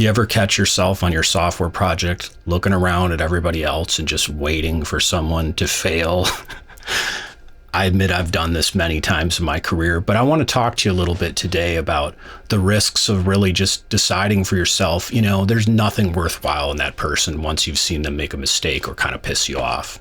You ever catch yourself on your software project looking around at everybody else and just waiting for someone to fail? I admit I've done this many times in my career, but I want to talk to you a little bit today about the risks of really just deciding for yourself, there's nothing worthwhile in that person once you've seen them make a mistake or kind of piss you off.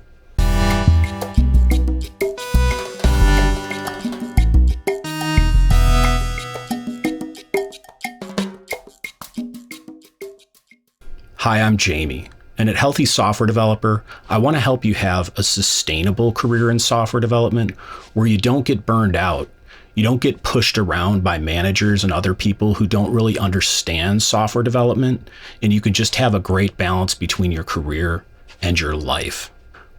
Hi, I'm Jamie, and at Healthy Software Developer, I want to help you have a sustainable career in software development where you don't get burned out, you don't get pushed around by managers and other people who don't really understand software development, and you can just have a great balance between your career and your life.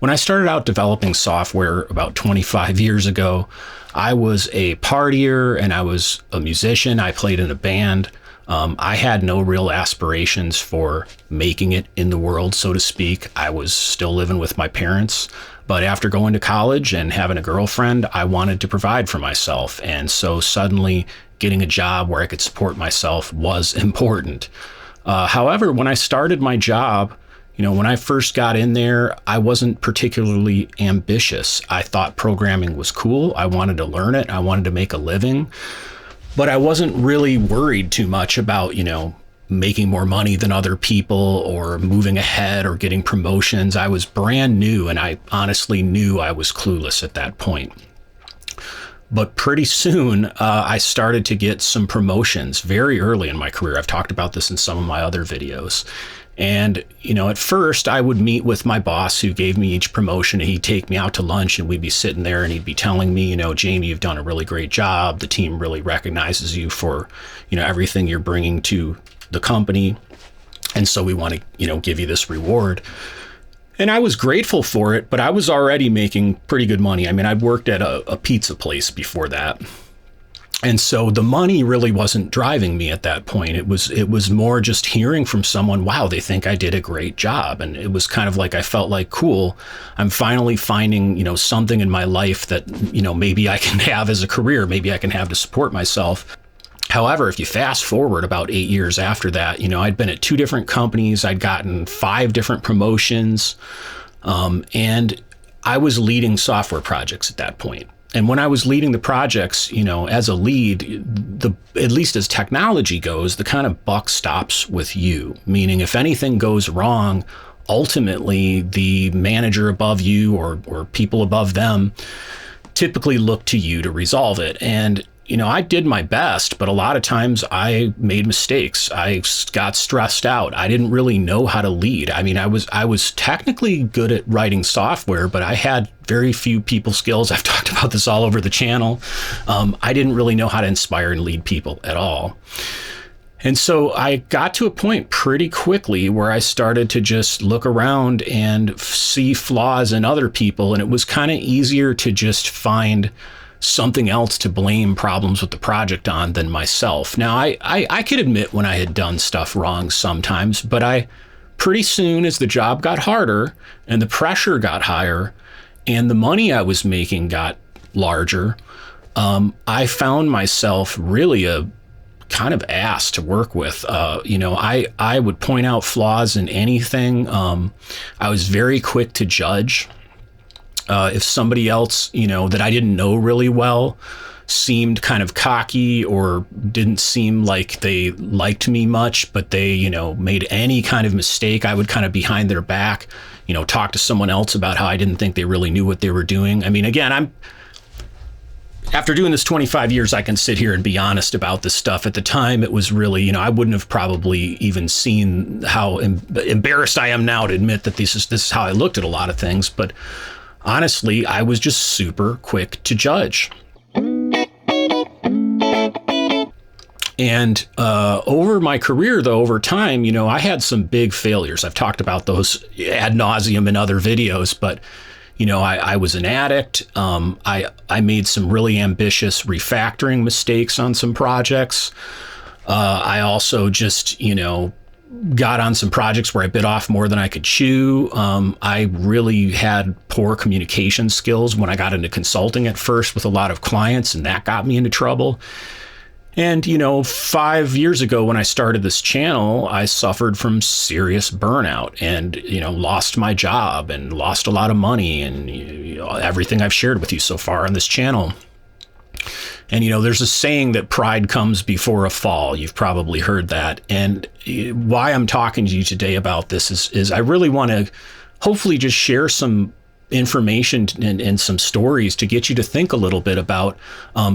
When I started out developing software about 25 years ago, I was a partier and I was a musician. I played in a band. I had no real aspirations for making it in the world, so to speak. I was still living with my parents, but after going to college and having a girlfriend, I wanted to provide for myself. And so suddenly getting a job where I could support myself was important. However, when I started my job, when I first got in there, I wasn't particularly ambitious. I thought programming was cool. I wanted to learn it. I wanted to make a living. But I wasn't really worried too much about, making more money than other people or moving ahead or getting promotions. I was brand new and I honestly knew I was clueless at that point. But pretty soon, I started to get some promotions very early in my career. I've talked about this in some of my other videos. And, at first I would meet with my boss who gave me each promotion, and he'd take me out to lunch and we'd be sitting there and he'd be telling me, Jamie, you've done a really great job. The team really recognizes you for, everything you're bringing to the company. And so we want to, give you this reward. And I was grateful for it, but I was already making pretty good money. I mean, I'd worked at a pizza place before that. And so the money really wasn't driving me at that point. It was more just hearing from someone, wow, they think I did a great job. And it was kind of like, I felt like, cool, I'm finally finding, something in my life that, maybe I can have as a career, maybe I can have to support myself. However, if you fast forward about 8 years after that, I'd been at 2 different companies, I'd gotten 5 different promotions, and I was leading software projects at that point. And when I was leading the projects, as a lead, at least as technology goes, the kind of buck stops with you. Meaning if anything goes wrong, ultimately the manager above you or people above them typically look to you to resolve it. And I did my best, but a lot of times I made mistakes. I got stressed out. I didn't really know how to lead. I mean, I was technically good at writing software, but I had very few people skills. I've talked about this all over the channel. I didn't really know how to inspire and lead people at all. And so I got to a point pretty quickly where I started to just look around and see flaws in other people. And it was kind of easier to just find something else to blame problems with the project on than myself. Now, I could admit when I had done stuff wrong sometimes, but pretty soon as the job got harder and the pressure got higher and the money I was making got larger, I found myself really a kind of ass to work with. I would point out flaws in anything. I was very quick to judge. If somebody else, that I didn't know really well seemed kind of cocky or didn't seem like they liked me much, but they, made any kind of mistake, I would kind of behind their back, talk to someone else about how I didn't think they really knew what they were doing. I mean, again, after doing this 25 years, I can sit here and be honest about this stuff. At the time, it was really, I wouldn't have probably even seen how embarrassed I am now to admit that this is how I looked at a lot of things. But honestly, I was just super quick to judge. And over my career, though, over time, I had some big failures. I've talked about those ad nauseum in other videos, but, I was an addict. I made some really ambitious refactoring mistakes on some projects. I also just, got on some projects where I bit off more than I could chew. I really had poor communication skills when I got into consulting at first with a lot of clients, and that got me into trouble. And, 5 years ago when I started this channel, I suffered from serious burnout and, lost my job and lost a lot of money and everything I've shared with you so far on this channel. And, there's a saying that pride comes before a fall. You've probably heard that. And why I'm talking to you today about this is I really want to hopefully just share some information and some stories to get you to think a little bit about,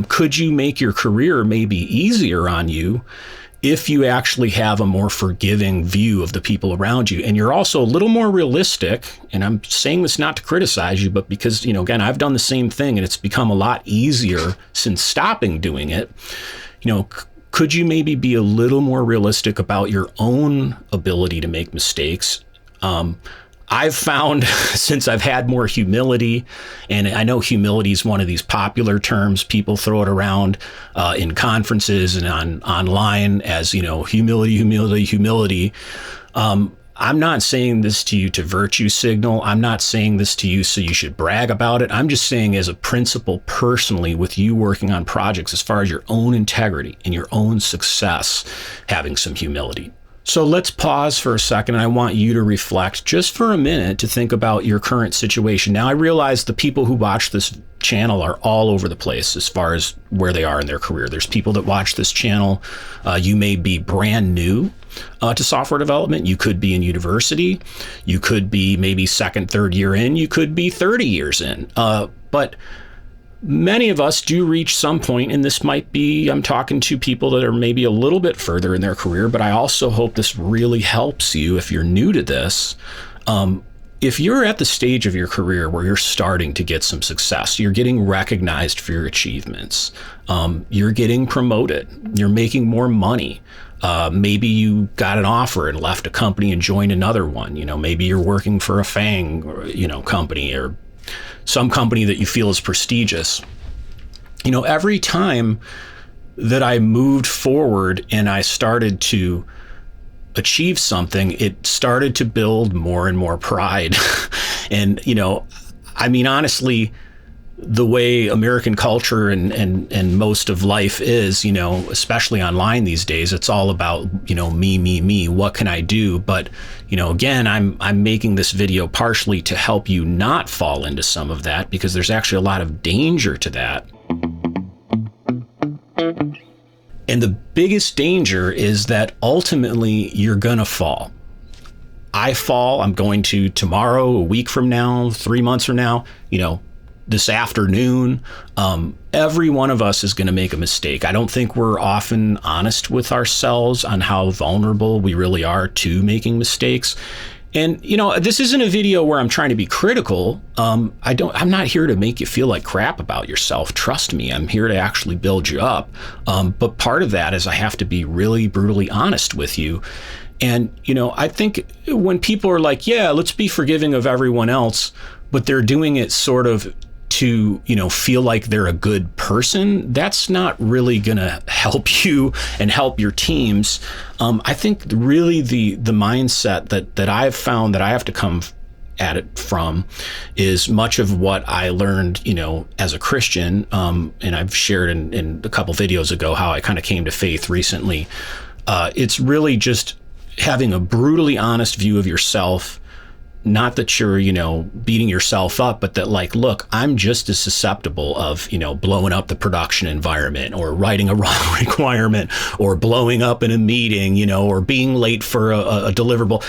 could you make your career maybe easier on you if you actually have a more forgiving view of the people around you, and you're also a little more realistic. And I'm saying this not to criticize you, but because, again, I've done the same thing and it's become a lot easier since stopping doing it. Could you maybe be a little more realistic about your own ability to make mistakes? I've found since I've had more humility, and I know humility is one of these popular terms, people throw it around in conferences and online as, humility. I'm not saying this to you to virtue signal. I'm not saying this to you so you should brag about it. I'm just saying as a principle personally with you working on projects as far as your own integrity and your own success, having some humility. So let's pause for a second. I want you to reflect just for a minute to think about your current situation. Now, I realize the people who watch this channel are all over the place as far as where they are in their career. There's people that watch this channel. You may be brand new to software development. You could be in university. You could be maybe second, third year in. You could be 30 years in. But many of us do reach some point, and this might be, I'm talking to people that are maybe a little bit further in their career, but I also hope this really helps you if you're new to this. If you're at the stage of your career where you're starting to get some success, you're getting recognized for your achievements, you're getting promoted, you're making more money. Maybe you got an offer and left a company and joined another one. Maybe you're working for a FANG, company or some company that you feel is prestigious. Every time that I moved forward and I started to achieve something, it started to build more and more pride. And, honestly, the way American culture and most of life is, especially online these days, it's all about, me, what can I do? But, again, I'm making this video partially to help you not fall into some of that, because there's actually a lot of danger to that. And the biggest danger is that ultimately you're going to fall. I fall. I'm going to tomorrow, a week from now, 3 months from now, this afternoon. Every one of us is going to make a mistake. I don't think we're often honest with ourselves on how vulnerable we really are to making mistakes. And, this isn't a video where I'm trying to be critical. I'm not here to make you feel like crap about yourself. Trust me, I'm here to actually build you up. But part of that is I have to be really brutally honest with you. And, I think when people are like, yeah, let's be forgiving of everyone else, but they're doing it sort of to, feel like they're a good person, that's not really going to help you and help your teams. I think really the mindset that I've found that I have to come at it from is much of what I learned, as a Christian. And I've shared in a couple videos ago how I kind of came to faith recently. It's really just having a brutally honest view of yourself. Not that you're, beating yourself up, but that look, I'm just as susceptible of, blowing up the production environment or writing a wrong requirement or blowing up in a meeting, or being late for a deliverable,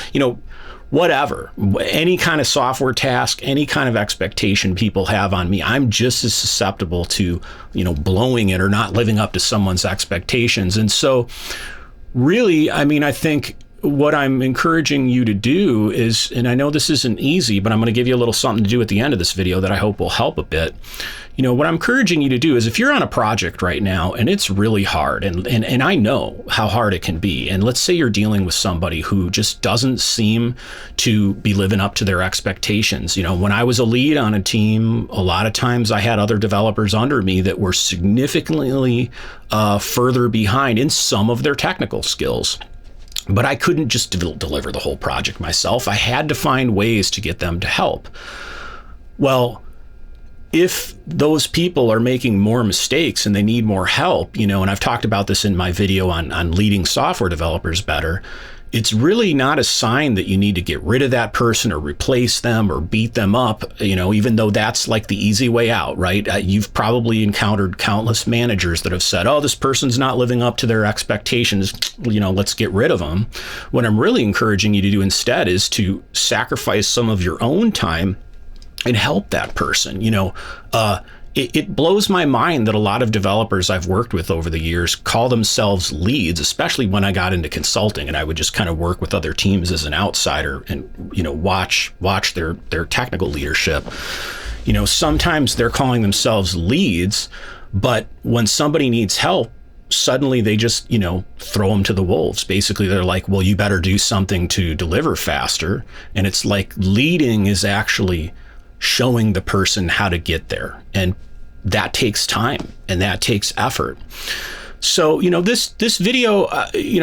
whatever, any kind of software task, any kind of expectation people have on me. I'm just as susceptible to, blowing it or not living up to someone's expectations. And so really, I think what I'm encouraging you to do is, and I know this isn't easy, but I'm going to give you a little something to do at the end of this video that I hope will help a bit. What I'm encouraging you to do is if you're on a project right now and it's really hard, and I know how hard it can be, and let's say you're dealing with somebody who just doesn't seem to be living up to their expectations. When I was a lead on a team, a lot of times I had other developers under me that were significantly further behind in some of their technical skills. But I couldn't just deliver the whole project myself. I had to find ways to get them to help. Well, if those people are making more mistakes and they need more help, and I've talked about this in my video on leading software developers better, it's really not a sign that you need to get rid of that person or replace them or beat them up, even though that's like the easy way out, right? You've probably encountered countless managers that have said, oh, this person's not living up to their expectations, let's get rid of them. What I'm really encouraging you to do instead is to sacrifice some of your own time and help that person. It blows my mind that a lot of developers I've worked with over the years call themselves leads, especially when I got into consulting and I would just kind of work with other teams as an outsider and, watch their technical leadership. Sometimes they're calling themselves leads, but when somebody needs help, suddenly they just, throw them to the wolves. Basically, they're like, well, you better do something to deliver faster. And it's like leading is actually showing the person how to get there. And that takes time and that takes effort. So, this video,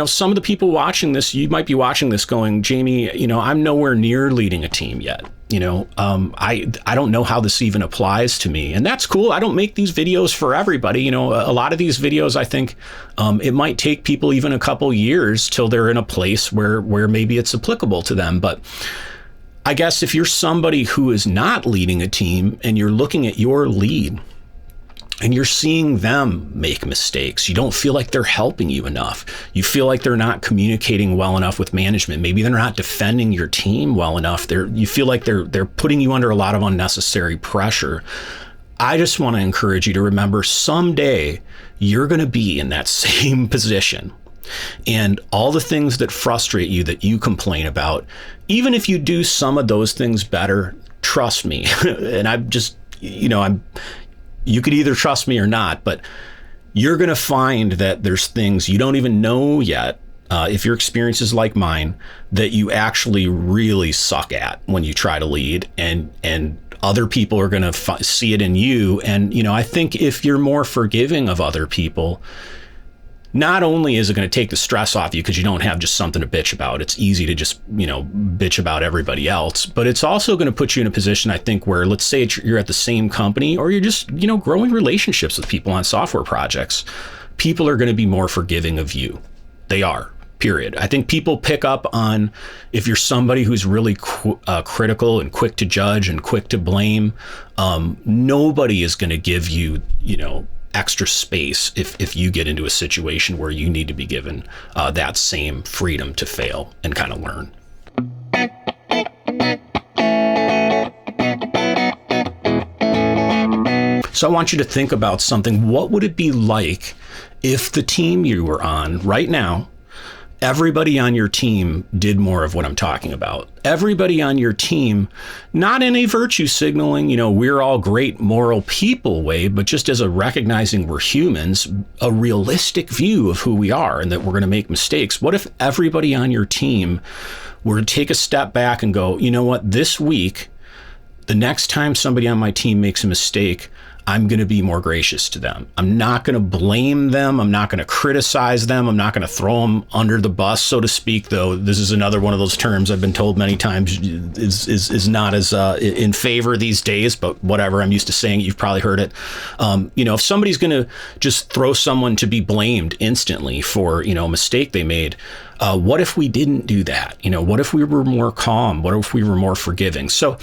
some of the people watching this, you might be watching this going, Jamie, I'm nowhere near leading a team yet. I don't know how this even applies to me. And that's cool. I don't make these videos for everybody. A lot of these videos, I think it might take people even a couple years till they're in a place where maybe it's applicable to them. But I guess if you're somebody who is not leading a team and you're looking at your lead and you're seeing them make mistakes, you don't feel like they're helping you enough. You feel like they're not communicating well enough with management. Maybe they're not defending your team well enough. You feel like they're putting you under a lot of unnecessary pressure. I just want to encourage you to remember someday you're going to be in that same position. And all the things that frustrate you, that you complain about, even if you do some of those things better, trust me. And I'm just, you could either trust me or not, but you're going to find that there's things you don't even know yet, if your experience is like mine, that you actually really suck at when you try to lead, and other people are going to see it in you. And, I think if you're more forgiving of other people, not only is it going to take the stress off you because you don't have just something to bitch about, it's easy to just, bitch about everybody else, but it's also going to put you in a position, I think, where, let's say you're at the same company or you're just, growing relationships with people on software projects. People are going to be more forgiving of you. They are, period. I think people pick up on if you're somebody who's really critical and quick to judge and quick to blame. Nobody is going to give you, extra space if you get into a situation where you need to be given that same freedom to fail and kind of learn. So I want you to think about something. What would it be like if the team you were on right now, everybody on your team did more of what I'm talking about? Everybody on your team, not in a virtue signaling, we're all great moral people way, but just as a recognizing we're humans, a realistic view of who we are and that we're going to make mistakes. What if everybody on your team were to take a step back and go, you know what, this week, the next time somebody on my team makes a mistake, I'm going to be more gracious to them. I'm not going to blame them. I'm not going to criticize them. I'm not going to throw them under the bus, so to speak, though this is another one of those terms I've been told many times is not as in favor these days, but whatever. I'm used to saying it. You've probably heard it. If somebody's going to just throw someone to be blamed instantly for, a mistake they made, what if we didn't do that? What if we were more calm? What if we were more forgiving? So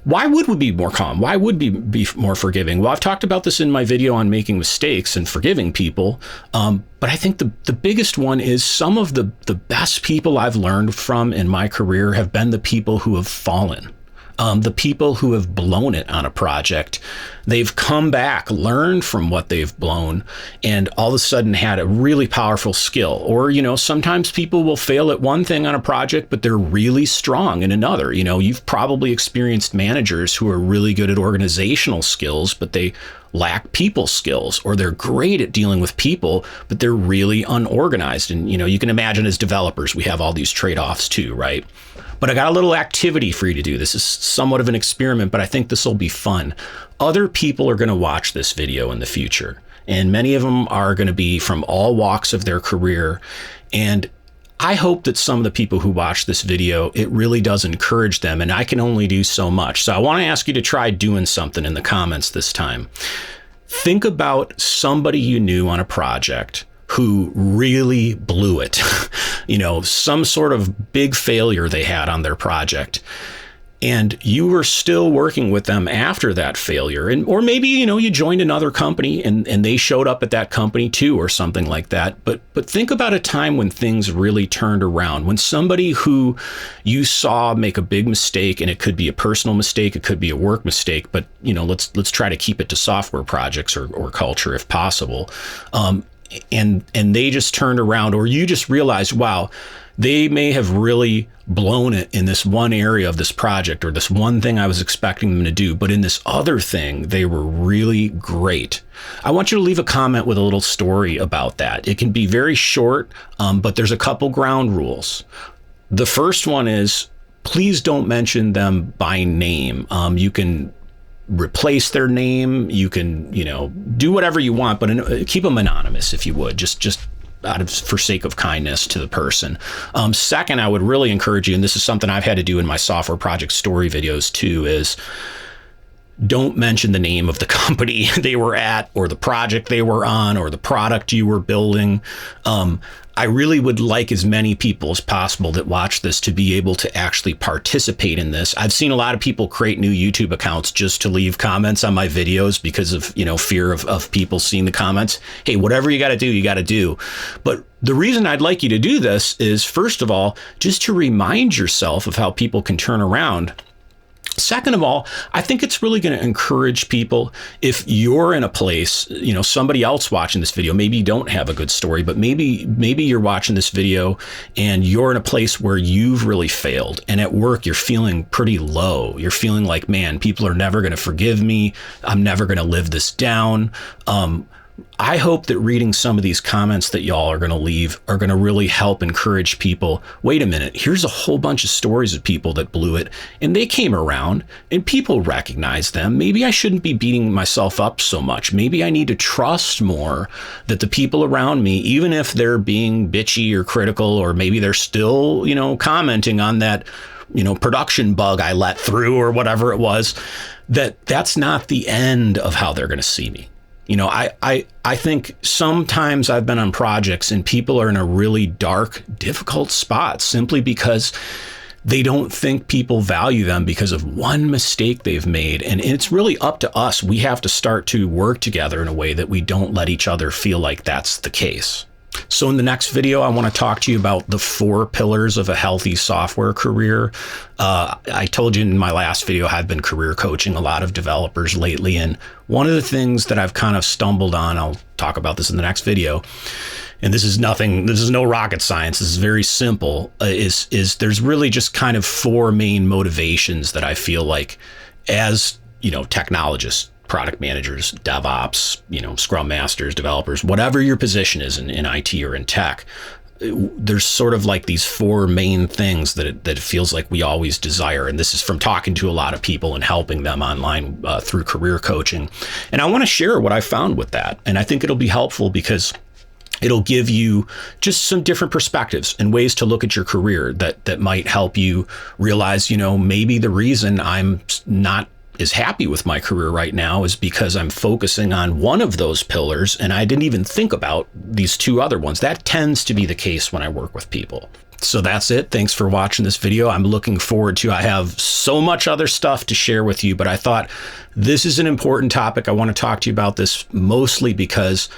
why would we be more calm? Why would we be more forgiving? Well, I've talked about this in my video on making mistakes and forgiving people. But I think the biggest one is some of the best people I've learned from in my career have been the people who have fallen. The people who have blown it on a project. They've come back, learned from what they've blown, and all of a sudden had a really powerful skill. Or, sometimes people will fail at one thing on a project, but they're really strong in another. You've probably experienced managers who are really good at organizational skills, but they lack people skills, or they're great at dealing with people, but they're really unorganized. And, you can imagine as developers, we have all these trade-offs too, right? But I got a little activity for you to do. This is somewhat of an experiment, but I think this will be fun. Other people are going to watch this video in the future, and many of them are going to be from all walks of their career. And I hope that some of the people who watch this video, it really does encourage them, and I can only do so much. So I want to ask you to try doing something in the comments this time. Think about somebody you knew on a project who really blew it, some sort of big failure they had on their project. And you were still working with them after that failure. Or maybe, you joined another company and they showed up at that company too, or something like that. But think about a time when things really turned around, when somebody who you saw make a big mistake, and it could be a personal mistake, it could be a work mistake, but let's try to keep it to software projects or culture if possible. And they just turned around, or you just realized, wow, they may have really blown it in this one area of this project, or this one thing I was expecting them to do, but in this other thing, they were really great. I want you to leave a comment with a little story about that. It can be very short, but there's a couple ground rules. The first one is, please don't mention them by name. You can replace their name. You can, do whatever you want, but keep them anonymous if you would, just for sake of kindness to the person. Second, I would really encourage you, and this is something I've had to do in my software project story videos too, is don't mention the name of the company they were at, or the project they were on, or the product you were building. I really would like as many people as possible that watch this to be able to actually participate in this. I've seen a lot of people create new YouTube accounts just to leave comments on my videos because of, fear of people seeing the comments. Hey, whatever you got to do, you got to do. But the reason I'd like you to do this is, first of all, just to remind yourself of how people can turn around. Second of all, I think it's really going to encourage people if you're in a place, somebody else watching this video, maybe you don't have a good story, but maybe you're watching this video and you're in a place where you've really failed, and at work you're feeling pretty low. You're feeling like, man, people are never going to forgive me. I'm never going to live this down. I hope that reading some of these comments that y'all are going to leave are going to really help encourage people. Wait a minute, here's a whole bunch of stories of people that blew it, and they came around and people recognize them. Maybe I shouldn't be beating myself up so much. Maybe I need to trust more that the people around me, even if they're being bitchy or critical, or maybe they're still, commenting on that, production bug I let through or whatever it was, that's not the end of how they're going to see me. I think sometimes I've been on projects and people are in a really dark, difficult spot simply because they don't think people value them because of one mistake they've made. And it's really up to us. We have to start to work together in a way that we don't let each other feel like that's the case. So in the next video, I want to talk to you about the 4 pillars of a healthy software career. I told you in my last video, I've been career coaching a lot of developers lately. And one of the things that I've kind of stumbled on, I'll talk about this in the next video, and this is no rocket science, this is very simple, is there's really just kind of 4 main motivations that I feel like as, technologists, product managers, DevOps, Scrum masters, developers, whatever your position is in IT or in tech, there's sort of like these 4 main things that it feels like we always desire. And this is from talking to a lot of people and helping them online through career coaching. And I want to share what I found with that. And I think it'll be helpful because it'll give you just some different perspectives and ways to look at your career that might help you realize, maybe the reason I'm not is happy with my career right now is because I'm focusing on one of those pillars and I didn't even think about these 2 other ones. That tends to be the case when I work with people. So that's it. Thanks for watching this video. I'm looking forward to, I have so much other stuff to share with you, but I thought this is an important topic. I want to talk to you about this mostly because,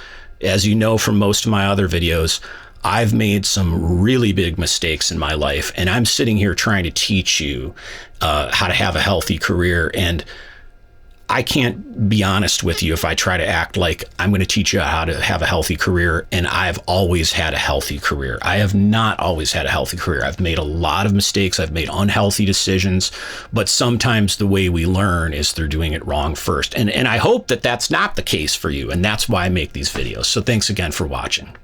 as you know from most of my other videos, I've made some really big mistakes in my life, and I'm sitting here trying to teach you how to have a healthy career. And I can't be honest with you if I try to act like I'm going to teach you how to have a healthy career, and I've always had a healthy career. I have not always had a healthy career. I've made a lot of mistakes. I've made unhealthy decisions, but sometimes the way we learn is through doing it wrong first. And I hope that that's not the case for you, and that's why I make these videos. So thanks again for watching.